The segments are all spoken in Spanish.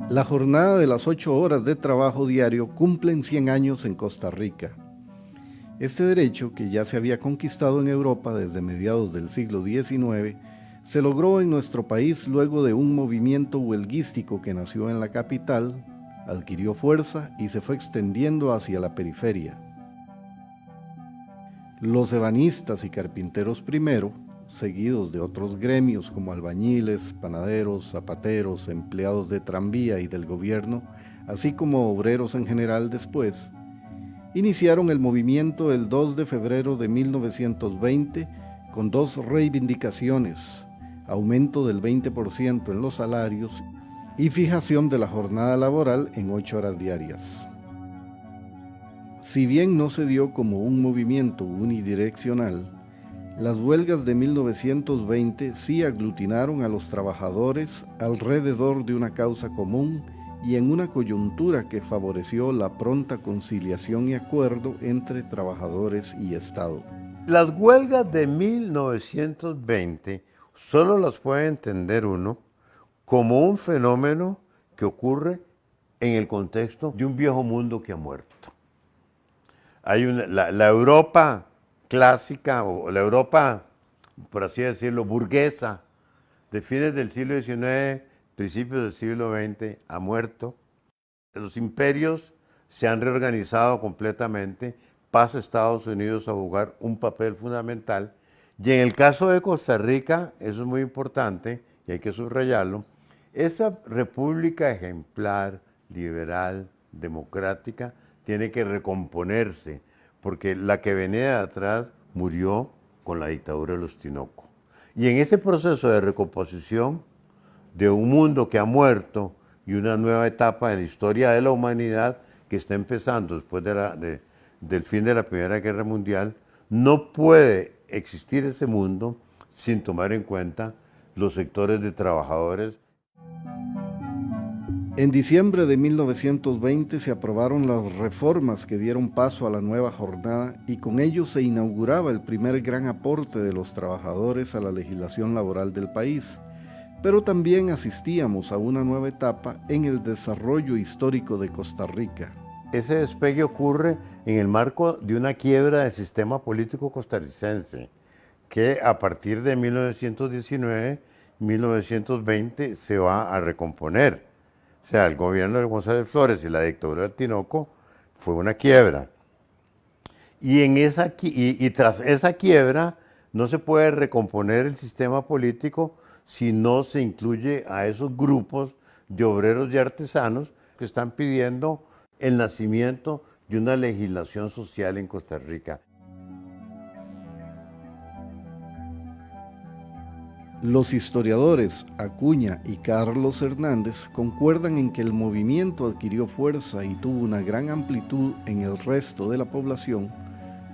La jornada de las 8 horas de trabajo diario cumple en 100 años en Costa Rica. Este derecho, que ya se había conquistado en Europa desde mediados del siglo XIX, se logró en nuestro país luego de un movimiento huelguístico que nació en la capital, adquirió fuerza y se fue extendiendo hacia la periferia. Los ebanistas y carpinteros primero, seguidos de otros gremios como albañiles, panaderos, zapateros, empleados de tranvía y del gobierno, así como obreros en general después, iniciaron el movimiento el 2 de febrero de 1920 con dos reivindicaciones: aumento del 20% en los salarios y fijación de la jornada laboral en 8 horas diarias. Si bien no se dio como un movimiento unidireccional, las huelgas de 1920 sí aglutinaron a los trabajadores alrededor de una causa común y en una coyuntura que favoreció la pronta conciliación y acuerdo entre trabajadores y Estado. Las huelgas de 1920 solo las puede entender uno como un fenómeno que ocurre en el contexto de un viejo mundo que ha muerto. Hay la Europa clásica, o la Europa, por así decirlo, burguesa, de fines del siglo XIX, principios del siglo XX, ha muerto. Los imperios se han reorganizado completamente, pasa Estados Unidos a jugar un papel fundamental, y en el caso de Costa Rica, eso es muy importante, y hay que subrayarlo, esa república ejemplar, liberal, democrática, tiene que recomponerse, porque la que venía de atrás murió con la dictadura de los Tinoco. Y en ese proceso de recomposición de un mundo que ha muerto y una nueva etapa en la historia de la humanidad que está empezando después del fin de la Primera Guerra Mundial, no puede existir ese mundo sin tomar en cuenta los sectores de trabajadores. En diciembre de 1920 se aprobaron las reformas que dieron paso a la nueva jornada y con ello se inauguraba el primer gran aporte de los trabajadores a la legislación laboral del país, pero también asistíamos a una nueva etapa en el desarrollo histórico de Costa Rica. Ese despegue ocurre en el marco de una quiebra del sistema político costarricense, que a partir de 1919-1920 se va a recomponer. O sea, el gobierno de González Flores y la dictadura de Tinoco fue una quiebra. Y tras esa quiebra no se puede recomponer el sistema político si no se incluye a esos grupos de obreros y artesanos que están pidiendo el nacimiento de una legislación social en Costa Rica. Los historiadores Acuña y Carlos Hernández concuerdan en que el movimiento adquirió fuerza y tuvo una gran amplitud en el resto de la población,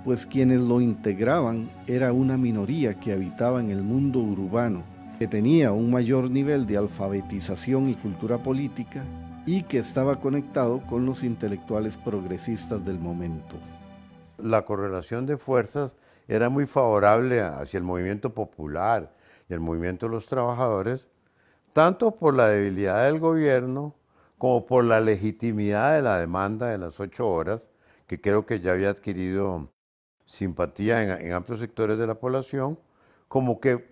pues quienes lo integraban era una minoría que habitaba en el mundo urbano, que tenía un mayor nivel de alfabetización y cultura política y que estaba conectado con los intelectuales progresistas del momento. La correlación de fuerzas era muy favorable hacia el movimiento popular y el movimiento de los trabajadores, tanto por la debilidad del gobierno como por la legitimidad de la demanda de las 8 horas, que creo que ya había adquirido simpatía en amplios sectores de la población, como que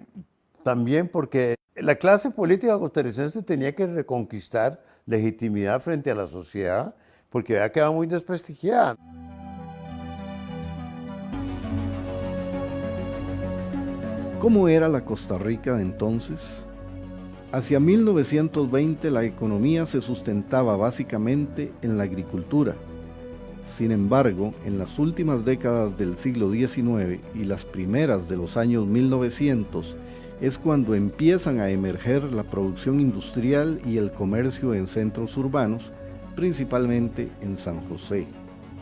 también porque la clase política costarricense tenía que reconquistar legitimidad frente a la sociedad, porque había quedado muy desprestigiada. ¿Cómo era la Costa Rica de entonces? Hacia 1920 la economía se sustentaba básicamente en la agricultura. Sin embargo, en las últimas décadas del siglo XIX y las primeras de los años 1900 es cuando empiezan a emerger la producción industrial y el comercio en centros urbanos, principalmente en San José.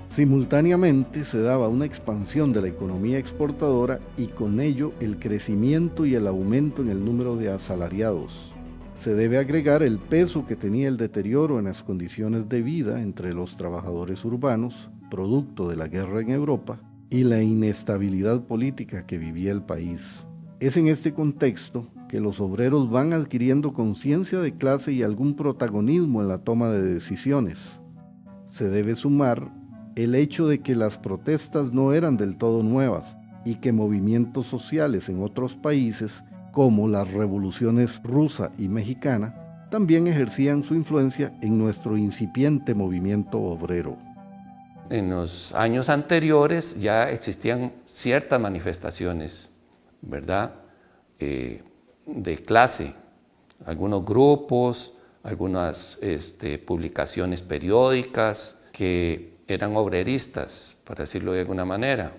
Simultáneamente se daba una expansión de la economía exportadora y con ello el crecimiento y el aumento en el número de asalariados. Se debe agregar el peso que tenía el deterioro en las condiciones de vida entre los trabajadores urbanos, producto de la guerra en Europa, y la inestabilidad política que vivía el país. Es en este contexto que los obreros van adquiriendo conciencia de clase y algún protagonismo en la toma de decisiones. Se debe sumar el hecho de que las protestas no eran del todo nuevas y que movimientos sociales en otros países, como las revoluciones rusa y mexicana, también ejercían su influencia en nuestro incipiente movimiento obrero. En los años anteriores ya existían ciertas manifestaciones, ¿verdad?, de clase, algunos grupos, algunas publicaciones periódicas que eran obreristas, para decirlo de alguna manera.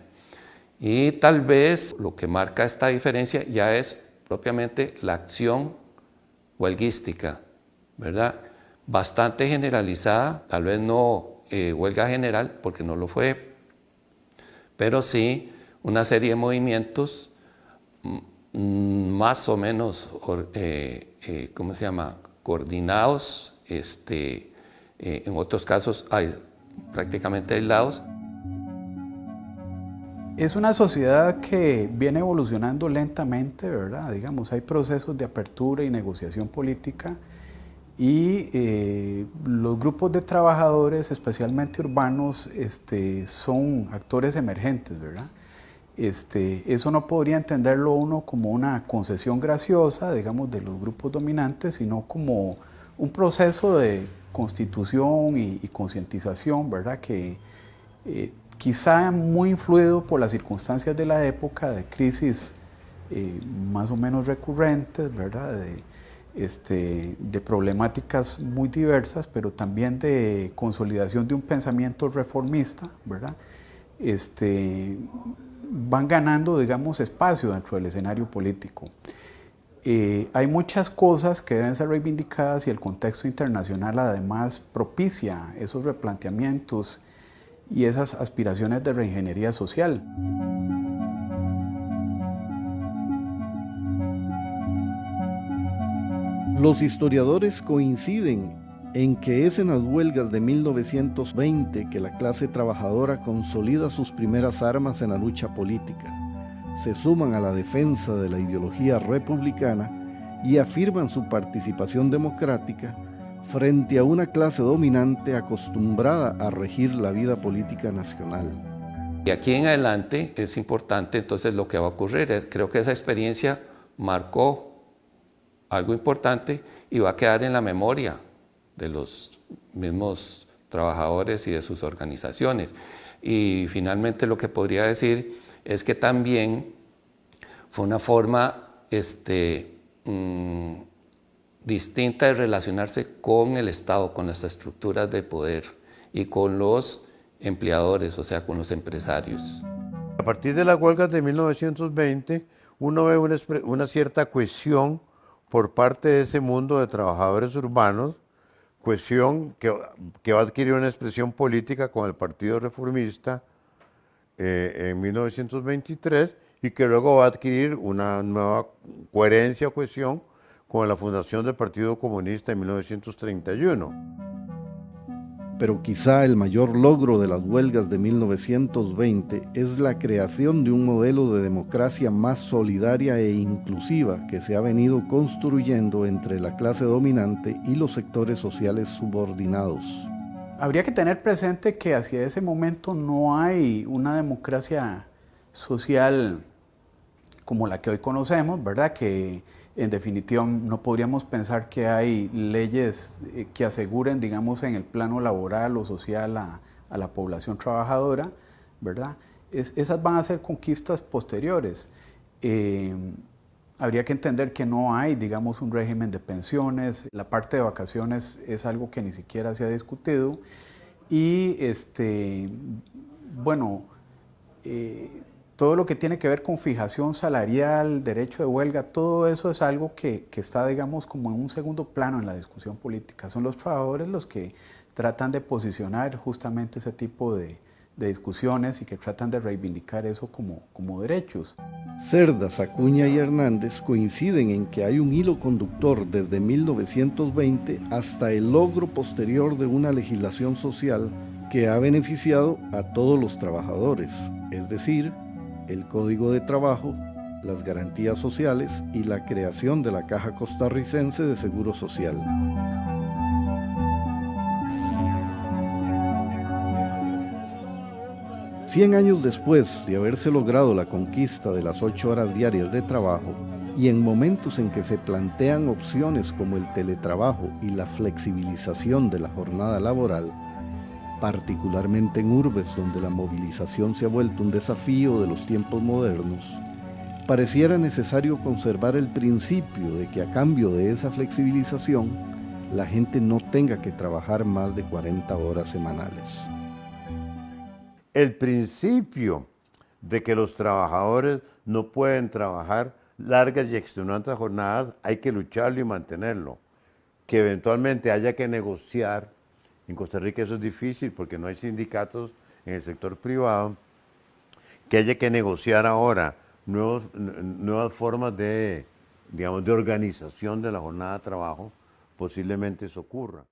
Y tal vez lo que marca esta diferencia ya es propiamente la acción huelguística, ¿verdad? Bastante generalizada, tal vez no huelga general, porque no lo fue, pero sí una serie de movimientos más o menos, coordinados, en otros casos prácticamente aislados. Es una sociedad que viene evolucionando lentamente, ¿verdad? Digamos, hay procesos de apertura y negociación política y los grupos de trabajadores, especialmente urbanos, son actores emergentes, ¿verdad? Eso no podría entenderlo uno como una concesión graciosa, digamos, de los grupos dominantes, sino como un proceso de constitución y concientización, ¿verdad? Que quizá muy influido por las circunstancias de la época, de crisis más o menos recurrentes, ¿verdad? De problemáticas muy diversas, pero también de consolidación de un pensamiento reformista, ¿verdad? Van ganando, digamos, espacio dentro del escenario político. Hay muchas cosas que deben ser reivindicadas y el contexto internacional además propicia esos replanteamientos y esas aspiraciones de reingeniería social. Los historiadores coinciden en que es en las huelgas de 1920 que la clase trabajadora consolida sus primeras armas en la lucha política. Se suman a la defensa de la ideología republicana y afirman su participación democrática frente a una clase dominante acostumbrada a regir la vida política nacional. Y aquí en adelante es importante entonces lo que va a ocurrir. Creo que esa experiencia marcó algo importante y va a quedar en la memoria de los mismos trabajadores y de sus organizaciones. Y finalmente lo que podría decir es que también fue una forma distinta de relacionarse con el Estado, con las estructuras de poder y con los empleadores, o sea, con los empresarios. A partir de las huelgas de 1920, uno ve una cierta cohesión por parte de ese mundo de trabajadores urbanos, cohesión que va a adquirir una expresión política con el Partido Reformista en 1923 y que luego va a adquirir una nueva coherencia o cohesión con la fundación del Partido Comunista en 1931. Pero quizá el mayor logro de las huelgas de 1920 es la creación de un modelo de democracia más solidaria e inclusiva que se ha venido construyendo entre la clase dominante y los sectores sociales subordinados. Habría que tener presente que hacia ese momento no hay una democracia social como la que hoy conocemos, ¿verdad? Que en definitiva no podríamos pensar que hay leyes que aseguren, digamos, en el plano laboral o social a la población trabajadora, ¿verdad? Esas van a ser conquistas posteriores. Habría que entender que no hay, digamos, un régimen de pensiones, la parte de vacaciones es algo que ni siquiera se ha discutido y, todo lo que tiene que ver con fijación salarial, derecho de huelga, todo eso es algo que está, digamos, como en un segundo plano en la discusión política. Son los trabajadores los que tratan de posicionar justamente ese tipo de discusiones y que tratan de reivindicar eso como derechos. Cerdas, Acuña y Hernández coinciden en que hay un hilo conductor desde 1920 hasta el logro posterior de una legislación social que ha beneficiado a todos los trabajadores, es decir, el Código de Trabajo, las garantías sociales y la creación de la Caja Costarricense de Seguro Social. Cien años después de haberse logrado la conquista de las 8 horas diarias de trabajo, y en momentos en que se plantean opciones como el teletrabajo y la flexibilización de la jornada laboral, particularmente en urbes donde la movilización se ha vuelto un desafío de los tiempos modernos, pareciera necesario conservar el principio de que a cambio de esa flexibilización, la gente no tenga que trabajar más de 40 horas semanales. El principio de que los trabajadores no pueden trabajar largas y extenuantes jornadas, hay que lucharlo y mantenerlo. Que eventualmente haya que negociar, en Costa Rica eso es difícil porque no hay sindicatos en el sector privado, que haya que negociar ahora nuevas formas de organización de la jornada de trabajo, posiblemente eso ocurra.